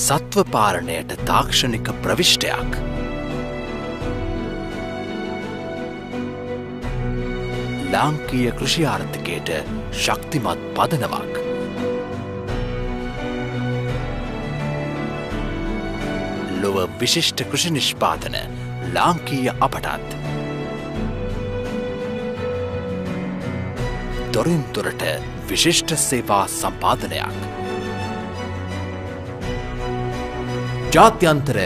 සත්ව පාලනයට තාක්ෂණික ප්‍රවිෂ්ටයක්. ලාංකීය කෘෂි ආර්ථිකයට ශක්තිමත් පදනමක්. ලොව විශිෂ්ට කෘෂි නිෂ්පාදන ලාංකීය අපටත්. දොරින් දොරට විශිෂ්ට සේවා සම්පාදනයක්. ජාත්‍යන්තර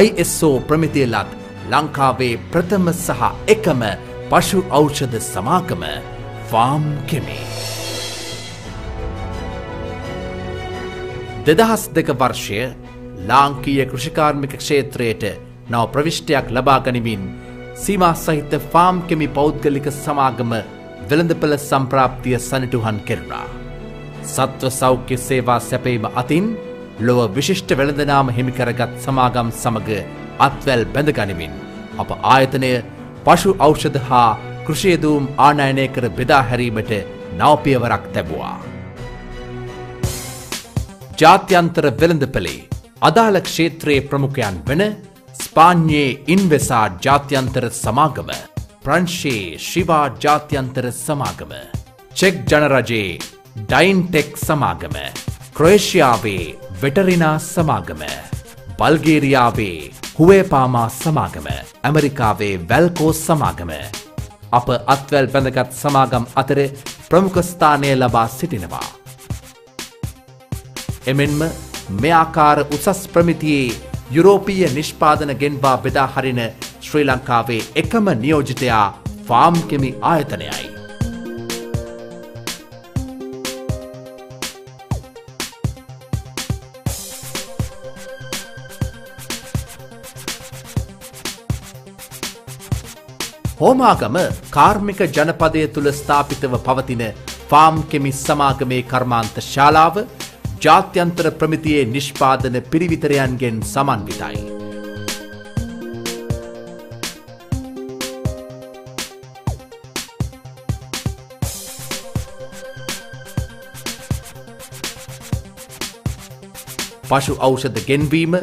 ISO ප්‍රමිතිය ලත් ලංකාවේ ප්‍රථම සහ එකම පශු ඖෂධ සමාගම ෆාම් කෙමි. 2002 වර්ෂය ලාංකීය කෘෂිකාර්මික ක්ෂේත්‍රයට නව ප්‍රවිෂ්ටයක් ලබා ගනිමින් සීමා සහිත ෆාම් කෙමි පෞද්ගලික සමාගම වෙළඳපළ සම්ප්‍රාප්තිය සනිටුහන් කෙරුණා. සත්ව සෞඛ්‍ය සේවා සැපීම අතින් ලොව විශිෂ්ට වෙළඳනාම හිමිකරගත් සමාගම් සමග අත්වැල් බැඳගනිමින් අප ආයතනය පශු ඖෂධ හා කෘෂියදූම් ආනයනය කර බෙදා හැරීමට නවපියවරක් තැබුවා. ජාත්‍යන්තර වෙළඳපළේ අදාළ ක්ෂේත්‍රයේ ප්‍රමුඛයන් වන ස්පාඤ්ඤයේ ඉන්වෙසා ජාත්‍යන්තර සමාගම, ප්‍රංශයේ ශිවා ජාත්‍යන්තර සමාගම, චෙක් ජනරජයේ ඩයින්ටෙක් සමාගම, ක්‍රොේෂියාවේ වෙටරිනා සමාගම, බල්ගේරියාවේ හුවේපාමා සමාගම, ඇමරිකාවේ වැල්කෝ සමාගම අප අත්වැල් බැඳගත් සමාගම් අතර ප්‍රමුඛ ස්ථානය ලබා සිටිනවා. එමෙන්ම මේ ආකාර උසස් ප්‍රමිතියේ යුරෝපීය නිෂ්පාදන ගෙන්වා බෙදා හරින ශ්‍රී ලංකාවේ එකම නියෝජිතයා ෆාම් කෙමි ආයතනයයි. හෝමාගම කාර්මික ජනපදය තුළ ස්ථාපිතව පවතින ෆාම් කෙමි සමාගමේ කර්මාන්ත ශාලාව ජාත්‍යන්තර ප්‍රමිතියේ නිෂ්පාදන පිරිවිතරයන්ගෙන් සමන්විතයි. පශු ඖෂධ ගෙන්වීම,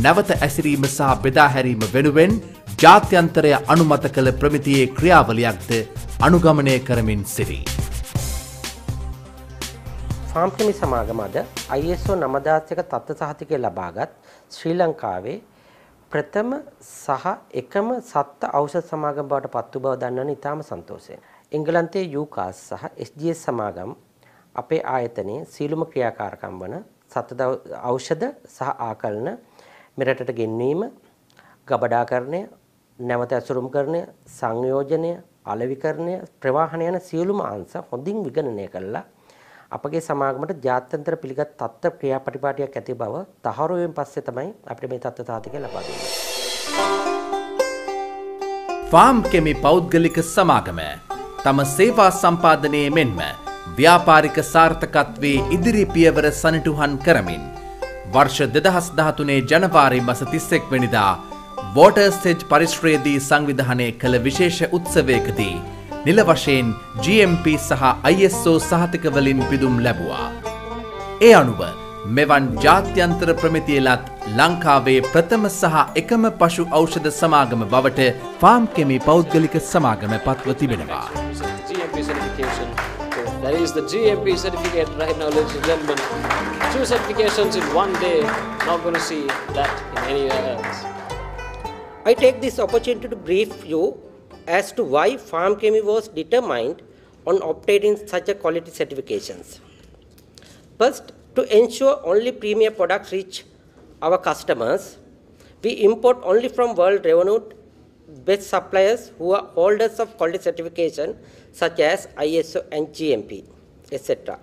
නැවත ඇසිරීම සහ බෙදා හැරීම වෙනුවෙන් ජාත්‍යන්තරය අනුමත කළ ප්‍රමිතියේ ක්‍රියාවලියක්ද අනුගමනය කරමින් සිටී. ෆාම් කෙමි සමාගම අද ISO 9001 තත්ත්ව සහතිකය ලබාගත් ශ්‍රී ලංකාවේ ප්‍රථම සහ එකම සත්ත්ව ඖෂධ සමාගම බවට පත් වූ බව දන්වන ඉතාම සන්තෝෂයෙන්. එංගලන්තයේ UCAS සහ SGS සමාගම් අපේ ආයතනයේ සීලුම ක්‍රියාකාරකම් වන සත්ත්ව ඖෂධ සහ ආකලන මෙරටට ගෙන්වීම, ගබඩාකරණය, නැවත ඇසුරුම්කරණය, සංයෝජනය, අලෙවිකරණය, ප්‍රවාහන යන සියලුම අංශ හොඳින් විගණනය කළා අපගේ සමාගමට ජාත්‍යන්තර පිළිගත් තත්ත්ව ක්‍රියාපටිපාටියක් ඇති බව තහවුරුවෙන් පස්සේ තමයි අපිට මේ තත්ත්ව සාතිකය ලබා දෙන්නේ. ෆාම් කෙමි පෞද්ගලික සමාගම තම සේවා සම්පාදනයේ මෙන්ම ව්‍යාපාරික සාර්ථකත්වයේ ඉදිරි පියවර සනිටුහන් කරමින් වර්ෂ 2013 ජනවාරි මාස 31 වෙනිදා වෝටර් ස්ටේජ් පරිශ්‍රයේදී සංවිධානය කළ විශේෂ උත්සවයකදී නිල වශයෙන් GMP සහ ISO සහතික වලින් පිදුම් ලැබුවා. ඒ අනුව මෙවන් ජාත්‍යන්තර ප්‍රමිතිය ලත් ලංකාවේ ප්‍රථම සහ එකම පශු ඖෂධ සමාගම බවට ෆාම් කෙමි පෞද්ගලික සමාගම පත්ව තිබෙනවා. That is the GMP certificate right now, ladies and gentlemen. 2 certifications in one day. Not going to see that in anywhere else. I take this opportunity to brief you as to why Farm Chemi was determined on obtaining such a quality certifications. First, to ensure only premier products reach our customers, we import only from world-renowned best suppliers who are holders of quality certification such as ISO and GMP, etc.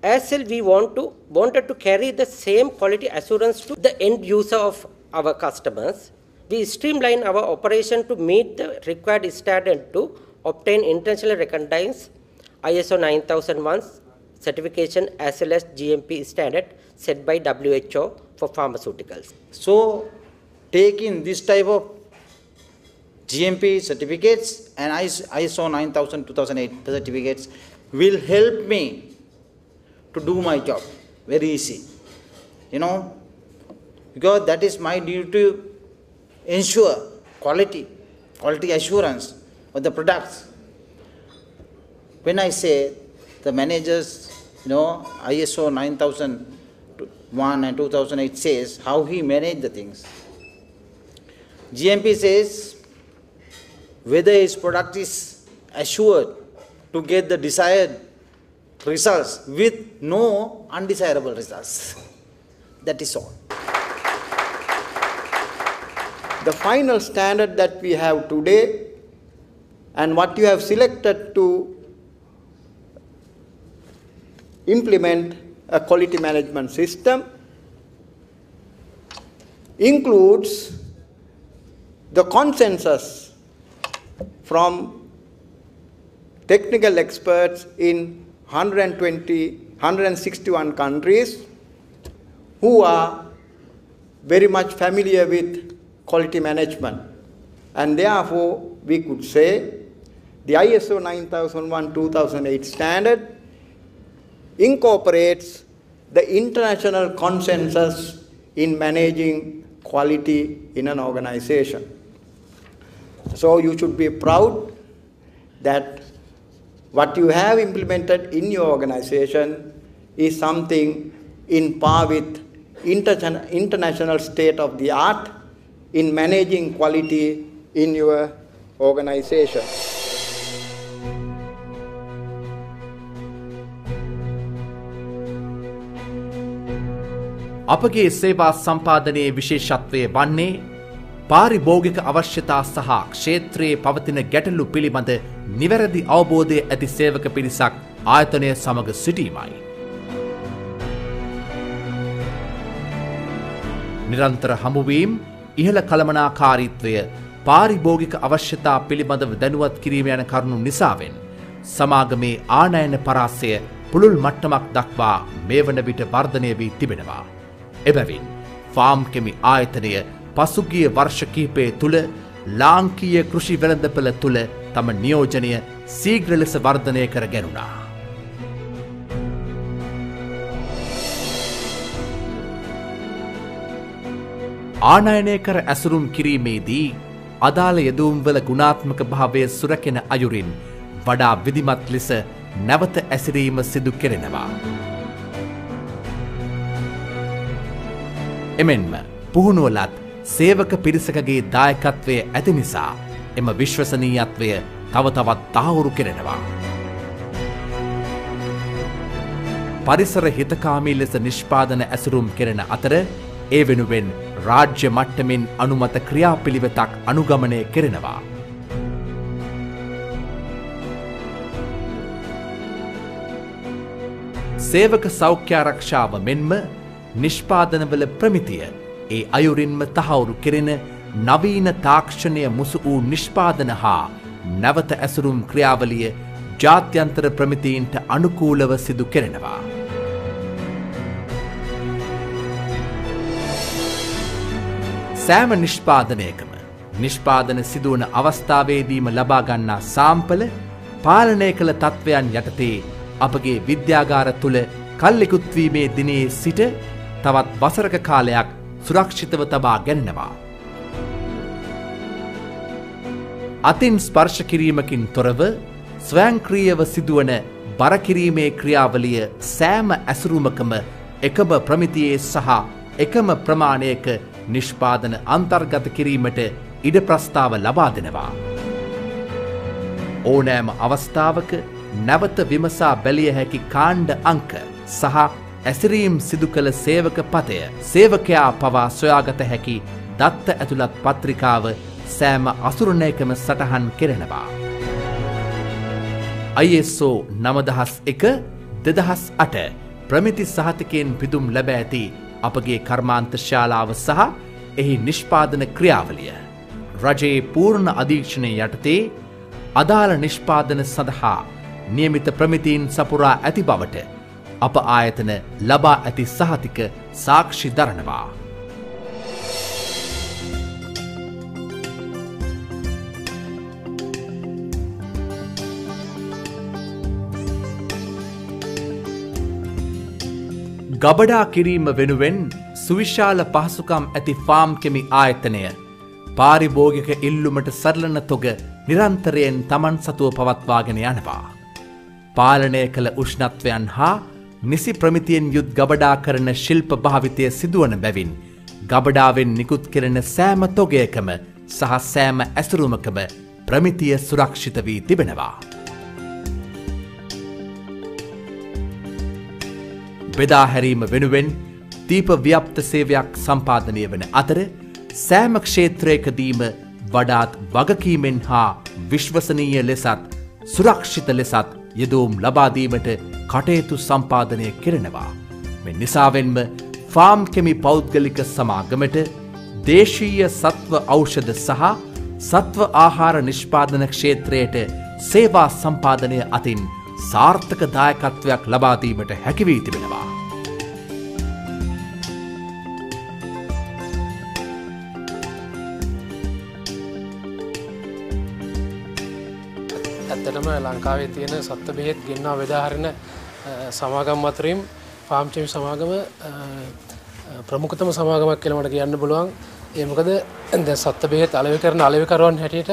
As well, we wanted to carry the same quality assurance to the end user of our customers. We streamline our operation to meet the required standard to obtain internationally recognized ISO 9001 certification as well as GMP standard set by WHO for pharmaceuticals. So, taking this type of GMP certificates and ISO 9000-2008 certificates will help me to do my job very easy. You know, because that is my duty to ensure quality assurance of the products. When I say the managers, ISO 9001 and 2008 says how he managed the things. GMP says whether his product is assured to get the desired results with no undesirable results. That is all. The final standard that we have today and what you have selected to implement a quality management system includes the consensus from technical experts in 161 countries who are very much familiar with quality management. And therefore, we could say the ISO 9001-2008 standard incorporates the international consensus in managing quality in an organization. So you should be proud that what you have implemented in your organization is something in par with international state of the art in managing quality in your organization. අපගේ සේවා සම්පාදනයේ විශේෂත්වය වන්නේ පාරිභෝගික අවශ්‍යතා සහ ක්ෂේත්‍රයේ පවතින ගැටලු පිළිබඳ නිවැරදි අවබෝධය ඇති සේවක පිරිසක් ආයතනය සමග සිටීමයි. නිරන්තර හමුවීම්, ඉහළ කළමනාකාරීත්වය, පාරිභෝගික අවශ්‍යතා පිළිබඳව දැනුවත් කිරීම යන කරුණු නිසාවෙන් සමාගමේ ආනයන පරාසය පුළුල් මට්ටමක් දක්වා මේ වන විට වර්ධනය වී තිබෙනවා. එබැවින් ෆාම් කෙමි ආයතනය පසුගිය වර්ෂ කිහිපය තුළ ලාංකීය කෘෂි වෙළඳපළ තුළ තම නියෝජනය සීඝ්‍ර ලෙස වර්ධනය කර ගැනුණා. ආනයනය කර ඇසුරුම් කිරීමේදී අදාළ යෙදවුම්වල ගුණාත්මක භාවය සුරැකෙන අයුරින් වඩා විධිමත් ලෙස නැවත ඇසිරීම සිදු කෙරෙනවා. එමෙන්ම පුහුණුවලත් සේවක පිරිසකගේ දායකත්වය ඇති නිසා එම විශ්වසනීයත්වය තව තවත් තහවුරු කෙරෙනවා. පරිසර හිතකාමී ලෙස නිෂ්පාදන ඇසුරුම් කෙරෙන අතර ඒ වෙනුවෙන් රාජ්‍ය මට්ටමින් අනුමත ක්‍රියාපිළිවෙතක් අනුගමනය කෙරෙනවා. සේවක සෞඛ්‍යාරක්ෂාව මෙන්ම නිෂ්පාදනවල ප්‍රමිතිය ඒ අයුරින්ම තහවුරු කෙරෙන නවීන තාක්ෂණය මුසු වූ නිෂ්පාදන හා නැවත ඇසුරුම් ක්‍රියාවලිය ජාත්‍යන්තර ප්‍රමිතීන්ට අනුකූලව සිදු කෙරෙනවා. සෑම නිෂ්පාදනයකම නිෂ්පාදන සිදුවන අවස්ථාවේදීම ලබා ගන්නා සාම්පල පාලනය කළ තත්ත්වයන් යටතේ අපගේ විද්‍යාගාර තුළ කල්ලිකුත්වීමේ දිනේ සිට තවත් වසරක කාලයක් සුරක්ෂිතව තබා ගැන්නවා. අතින් ස්පර්ශ කිරීමකින් තොරව ස්වයංක්‍රීයව සිදුවන බරකිරීමේ ක්‍රියාවලිය සෑම ඇසුරුමකම එකම ප්‍රමිතියේ සහ එකම ප්‍රමාණයක නිෂ්පාදන අන්තර්ගත කිරීමට ඉඩ ප්‍රස්තාව ලබා දෙනවා. ඕනෑම අවස්ථාවක නැවත විමසා බැලිය හැකි කාණ්ඩ අංක සහ ඇසිරීම් සිදු කළ සේවක පතය සේවකයා පවා සොයාගත හැකි දත්ත ඇතුළත් පත්‍රිකාව සෑම අසුරණයකම සටහන් කෙරෙනවා. ISO 9001/2008 ප්‍රමිති සහතිකයෙන් පිදුම් ලැබ ඇති අපගේ කර්මාන්ත ශාලාව සහ එහි නිෂ්පාදන ක්‍රියාවලිය රජයේ පූර්ණ අධීක්ෂණය යටතේ අදාළ නිෂ්පාදන සඳහා නියමිත ප්‍රමිතීන් සපුරා ඇති බවට අප ආයතන ලබා ඇති සහතික සාක්ෂි දරනවා. ගබඩා කිරීම වෙනුවෙන් සුවිශාල පහසුකම් ඇති ෆාම් කෙමි ආයතනය පාරිභෝගික ඉල්ලුමට සරලන තොග නිරන්තරයෙන් තමන් සතුව පවත්වාගෙන යනවා. පාලනය කළ උෂ්ණත්වයන් හා නිසි ප්‍රමිතියෙන් යුත් ගබඩා කරන ශිල්ප භාවිතය සිදුවන බැවින් ගබඩාවෙන් නිකුත් කෙරෙන සෑම තොගයකම සහ සෑම ඇසුරුමකම ප්‍රමිතිය සුරක්ෂිත වී තිබෙනවා. බෙදාහැරීම වෙනුවෙන් දීප ව්‍යාප්ත සේවයක් සම්පාදනය වන අතර සෑම ක්ෂේත්‍රයකදීම වඩාත් වගකීමෙන් හා විශ්වසනීය ලෙසත් සුරක්ෂිත ලෙසත් යෙදවුම් ලබාදීමට කටයුතු සම්පාදනය කෙරෙනවා. මේ නිසාවෙන්ම ෆාම් කෙමි පෞද්ගලික සමාගමට දේශීය සත්ව ඖෂධ සහ සත්ව ආහාර නිෂ්පාදන ක්ෂේත්‍රයට සේවා සම්පාදනය අතින් සාර්ථක දායකත්වයක් ලබා දීමට හැකි වී තිබෙනවා. ඇත්තටම ලංකාවේ තියෙන සත්ත්ව බෙහෙත් ගෙන්වා බෙදා හරින සමාගම් අතරින් ෆාම් කෙමි සමාගම ප්‍රමුඛතම සමාගමක් කියලා මට කියන්න පුළුවන්. ඒ මොකද දැන් සත්ත්ව බෙහෙත් අලෙවි කරන අලෙවිකරුවන් හැටියට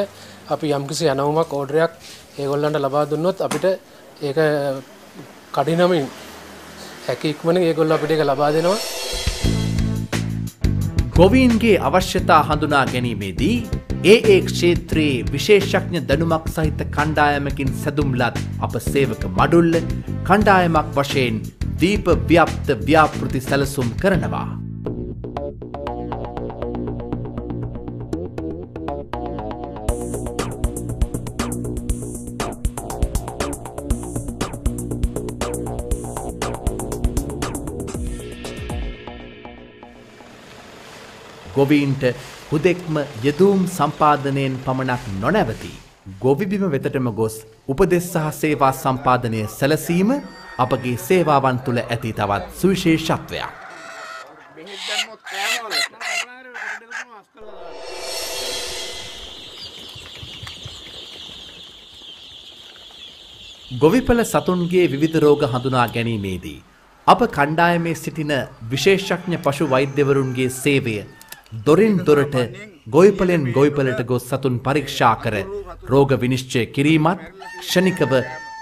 අපි යම්කිසි යනවුමක් ඕඩරයක් ඒගොල්ලන්ට ලබා දුන්නොත් අපිට ඒක කඩිනමින් හැකි ඉක්මනින් ඒගොල්ලෝ අපිට ඒක ලබා දෙනවා. ගොවීන්ගේ අවශ්‍යතා හඳුනා ගැනීමේදී ඒ ක්ෂේත්‍රයේ විශේෂඥ දැනුමක් සහිත කණ්ඩායමකින් සැදුම්ලත් අප සේවක මඩුල්ල කණ්ඩායමක් වශයෙන් දීප ව්‍යාප්ත ව්‍යාපෘති සැලසුම් කරනවා. ගොවීන්ට හුදෙක්ම යෙදූම් සම්පාදනයෙන් පමණක් නොනැවති ගොවිබිම වෙතටම ගොස් උපදෙස් සහ සේවා සම්පාදනය සැලසීම අපගේ සේවාවන් තුළ ඇති තවත් සුවිශේෂත්වයක්. ගොවිපල සතුන්ගේ විවිධ රෝග හඳුනා ගැනීමේදී අප කණ්ඩායමේ සිටින විශේෂඥ පශු වෛද්‍යවරුන්ගේ සේවය දොරින් දොරට ගොවිපලෙන් ගොවිපලට ගොස් සතුන් පරීක්ෂා කර රෝග විනිශ්චය කිරීමත් ක්ෂණිකව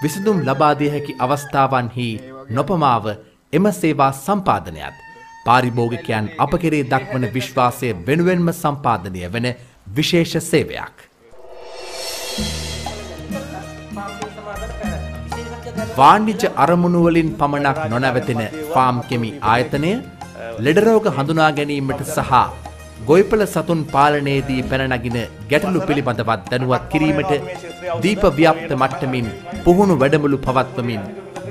විසඳුම් ලබා දිය හැකි අවස්ථාවන්හි නොපමාව එම සේවා සම්පාදනයත් පාරිභෝගිකයන් අප කෙරේ දක්වන විශ්වාසය වෙනුවෙන්ම සම්පාදනය වන විශේෂ සේවයක්. වාණිජ අරමුණු වලින් පමණක් නොනැවතෙන ෆාම් කෙමි ආයතනය ලෙඩ රෝග හඳුනා ගැනීමට සහ ගොවිපල සතුන් පාලනයේදී පැන නගින ගැටලු පිළිබඳවත් දැනුවත් කිරීමට දීප ව්‍යාප්ත මට්ටමින් පුහුණු වැඩමුළු පවත්වමින්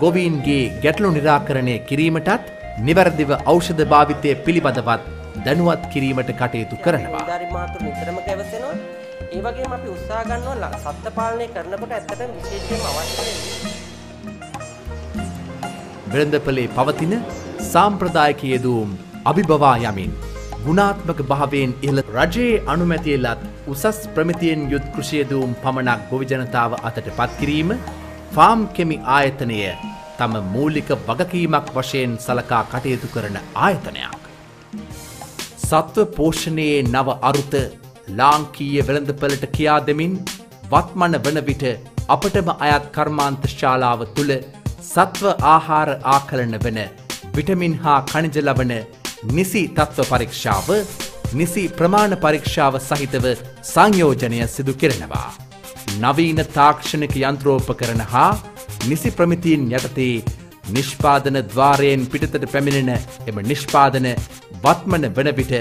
ගොවීන්ගේ ගැටලු නිරාකරණය කිරීමටත් නිවැරදිව ඖෂධ භාවිතය පිළිබඳවත් දැනුවත් කිරීමට කටයුතු කරනවා. නිතරම කැවසෙනවා. ඒ වගේම අපි උත්සාහ ගන්නවා සත්ත්ව පාලනය කරනකොට ඇත්තටම විශේෂයෙන්ම අවශ්‍ය වෙළඳපොලේ පවතින සාම්ප්‍රදායික යෙදවුම් අභිබවා යමින් ගුණාත්මක භාවයෙන් ඉහළ රජයේ අනුමැතිය ලත් උසස් ප්‍රමිතියෙන් යුත් කෘෂි යෙදවුම් පමණක් ගොවි ජනතාව අතට පත් කිරීම ෆාම් කෙමි ආයතනය තම මූලික වගකීමක් වශයෙන් සලකා කටයුතු කරන ආයතනයක්. සත්ව පෝෂණයේ නව අරුත ලාංකීය වෙළඳපළට කියා දෙමින් වත්මන වන විට අපටම අයත් කර්මාන්ත ශාලාව තුළ සත්ව ආහාර ආකලන වන විටමින් හා කනිජ ලබන නිසි තත්ත්ව පරීක්ෂාව නිසි ප්‍රමාණ පරීක්ෂාව සහිතව සංයෝජනය සිදු කෙරෙනවා. නවීන තාක්ෂණික යන්ත්‍රෝපකරණ හා නිසි ප්‍රමිතීන් යටතේ නිෂ්පාදන ద్వාරයෙන් පිටතට පැමිණෙන එම නිෂ්පාදන වත්මන වන විට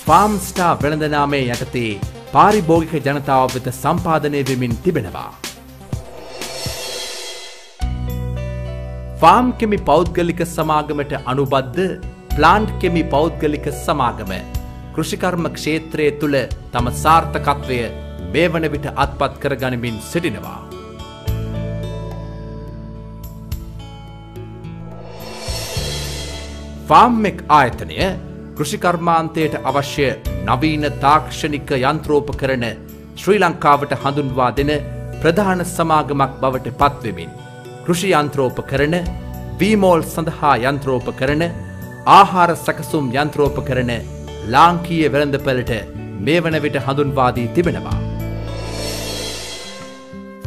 ෆාම් ස්ටාර් වෙළඳ නාමයේ යටතේ පාරිභෝගික ජනතාව වෙත සම්පාදනය වෙමින් තිබෙනවා. ෆාම් කෙමි පෞද්ගලික සමාගමට අනුබද්ධ ප්ලාන්ට් කෙමි පෞද්ගලික සමාගම කෘෂිකර්ම ක්ෂේත්‍රයේ තුළ තම සාර්ථකත්වය මේ වන විට අත්පත් කරගනිමින් සිටිනවා. ෆාම්මෙක් ආයතනය කෘෂිකර්මාන්තයට අවශ්‍ය නවීන තාක්ෂණික යන්ත්‍රෝපකරණ ශ්‍රී ලංකාවට හඳුන්වා දෙන ප්‍රධාන සමාගමක් බවට පත්වෙමින් කෘෂි යන්ත්‍රෝපකරණ වීමෝල් සඳහා යන්ත්‍රෝපකරණ ආහාර සකසුම් යන්ත්‍රෝපකරණ ලාංකීය වෙළඳපළට මේ වන විට හඳුන්වා දී තිබෙනවා.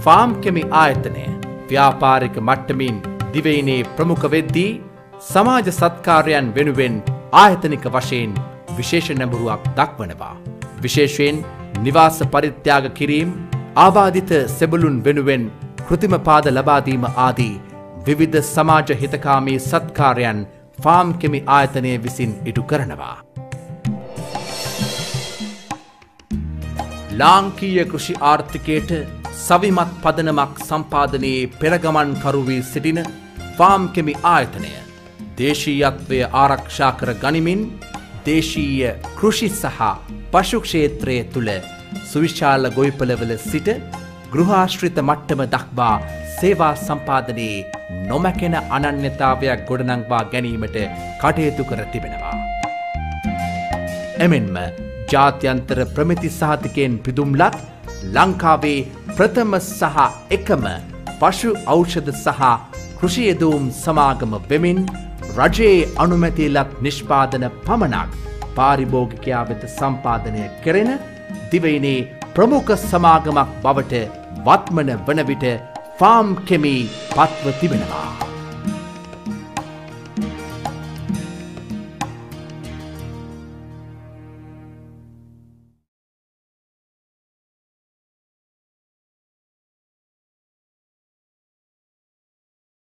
ෆාම් කෙමි ආයතනය ව්‍යාපාරික මට්ටමින් දිවයිනේ ප්‍රමුඛ වෙද්දී සමාජ සත්කාරයන් වෙනුවෙන් ආයතනික වශයෙන් විශේෂ නැඹුරුවක් දක්වනවා. විශේෂයෙන් නිවාස පරිත්‍යාග කිරීම, ආබාධිත සෙබළුන් වෙනුවෙන් කෘතිම පාද ලබා දීම ආදී විවිධ සමාජ හිතකාමී සත්කාරයන් ෆාම් කෙමි ආයතනය විසින් ඉටු කරනවා. ලාංකීය කෘෂි ආර්ථිකයට සවිමත් පදනමක් සම්පාදනයේ පෙරගමන්කරු වී සිටින ෆාම් කෙමි ආයතනය දේශීයත්වය ආරක්ෂා කර ගනිමින් දේශීය කෘෂි සහ පශු ක්ෂේත්‍රය තුළ සුවිශාල ගොවිපළවල සිට ගෘහාශ්‍රිත මට්ටම දක්වා සේවා සම්පාදනයේ නොමැකෙන අනන්‍යතාවයක් ගොඩනංවා ගැනීමට කටයුතු කර තිබෙනවා. එමෙන්ම ජාත්‍යන්තර ප්‍රමිති සහතිකයෙන් පිදුම්ලත් ලංකාවේ ප්‍රථම සහ එකම පශු ඖෂධ සහ කෘෂි යෙදවුම් සමාගම වෙමින් රජයේ අනුමැතිලත් නිෂ්පාදන පමණක් පාරිභෝගිකයා වෙත සම්පාදනය කෙරෙන දිවයිනේ ප්‍රමුඛ සමාගමක් බවට වත්මන වන විට ෆාම් කෙමි පත්ව තිබෙනවා.